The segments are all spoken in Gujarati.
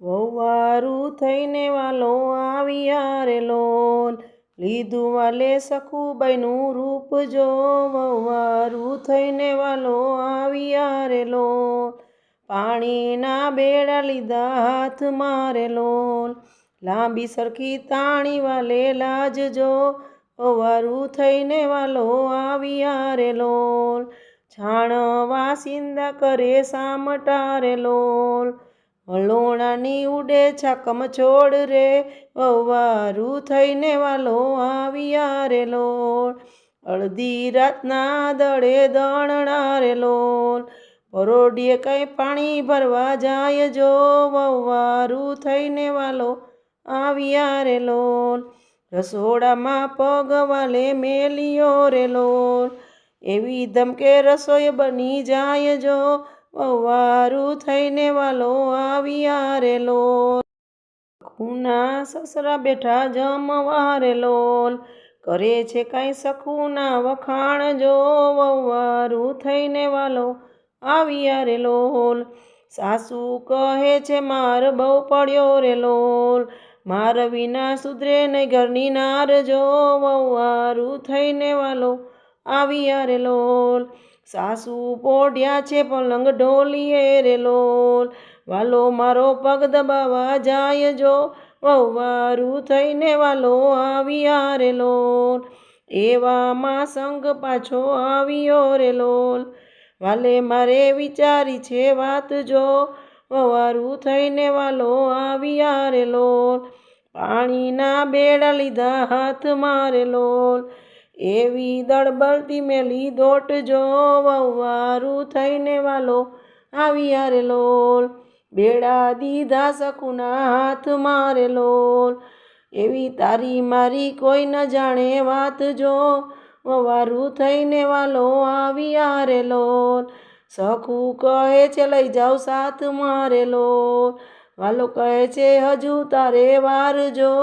વહુવારું થઈને વાલો આવ્યા રે લોલ, લીધું વાલે સખુબાઈનું રૂપ જો. વહુવારું થઈને વાલો આવ્યા રે લોલ, પાણીના બેડા લીધા હાથમાં રે લોલ, લાંબી સરખી તાણી વાલે લાજજો. વહુવારું થઈને વાલો આવ્યા રે લોલ, છાણ વાસિંદા કરે સામટા રે લોલ, વલોણાની ઉડે છાકમ છોડ રે. વહુવારું થઈને વાલો આવ્યા રે લોલ, અડધી રાતના દળે દણણા રે લોલ, પરોઢિયે કઈ પાણી ભરવા જાય જો. વહુવારું થઈને વાલો આવ્યા રે લોલ, રસોડામાં પગ વાલે મેલ્યો રે લોલ, એવી ધમકે રસોઈ બની જાય જો. વહુવારું થઈને વાલો આવ્યા રે લોલ, સખુના સસરા બેઠા જમવા રે લોલ, કરે છે કાંઈ સખુના વખાણ જો. વહુવારું થઈને વાલો આવ્યા રે લોલ, સાસુ કહે છે માર બહુ પડ્યો રે લોલ, માર વિના સુધરે નહીં ઘરની નાર જો. વહુવારું થઈને વાલો આવ્યા રે લોલ, સાસુ પોઢ્યા છે પલંગ ઢોલીએ રે લોલ, વાલો મારો પગ દબાવા જાય જો. વહુવારું થઈને વાલો આવ્યા રે લોલ, એવામાં સંગ પાછો આવ્યો રે લોલ, વાલે મારે વિચારી છે વાત જો. વહુવારું થઈને વાલો આવ્યા રે લોલ, પાણીના બેડા લીધા હાથમાં રે લોલ, એવી દળબળતી મેલી દોટ જો. વહુવારું થઈને વાલો આવ્યા રે લોલ, બેડા દીધા સખુના હાથમાં રે લોલ, એવી તારી મારી કોઈ ન જાણે વાત જો. વહુવારું થઈને વાલો આવ્યા રે લોલ, સખુ કહે છે લઈ જાઓ સાથમાં રે લોલ, વાલો કહે છે હજુ તારે વાર જો.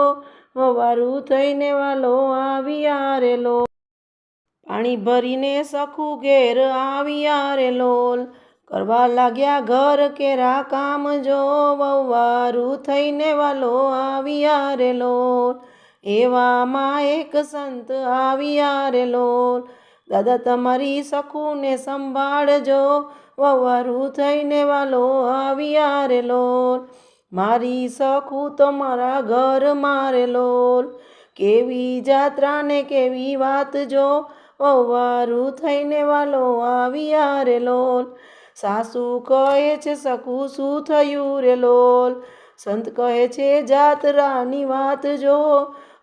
વહુવારું થઈને વાલો આવ્યા રે લોલ, પાણી ભરીને સખુ ઘેર આવ્યા રે લોલ, કરવા લાગ્યા ઘર કેરા કામ જો. વહુવારું થઈને વાલો આવ્યા રે લોલ, એવામાં એક સંત આવ્યા રે લોલ, દાદા તમારી સખુને સંભાળજો. વહુવારું થઈને વાલો આવ્યા રે લોલ, મારી સખુ તમારા ઘરમાં રે લોલ, કેવી જાત્રા ને કેવી વાત જો. વહુવારું થઈને વાલો આવ્યા રે લોલ, સાસુ કહે છે સખુ શું થયું રે લોલ, સંત કહે છે જાત્રાની વાત જો.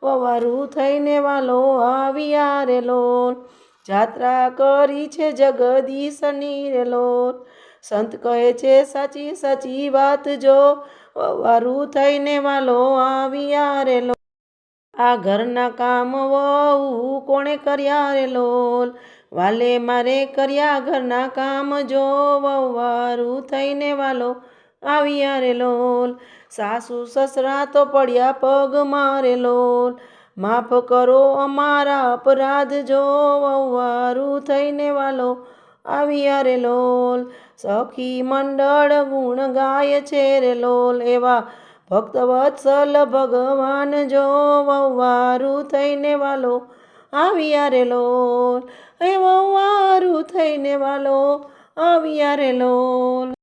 વહુવારું થઈને વાલો આવ્યા રે લોલ, જાત્રા કરી છે જગદીશની રે લોલ, સંત કહે છે સાચી સાચી વાત જો. વહુવારું થઈને વાલો આવ્યા રે લોલ, આ ઘરના કામ વહુ કોણે કર્યા રે લોલ, વાલે મારે કર્યા ઘરના કામ જો. વહુવારું થઈને વાલો આવ્યા રે લોલ, સાસુ સસરા તો પડ્યા પગમાં રે લોલ, માફ કરો અમારા અપરાધ જો. વહુવારું થઈને વાલો આવ્યા રે લોલ, સખી મંડળ ગુણ ગાય છે રે લોલ, એવા ભક્ત વત્સલ ભગવાન જો. વહુવારું થઈને વાલો આવ્યા રે લોલ, એ વહુવારું થઈને વાલો આવ્યા રે લોલ.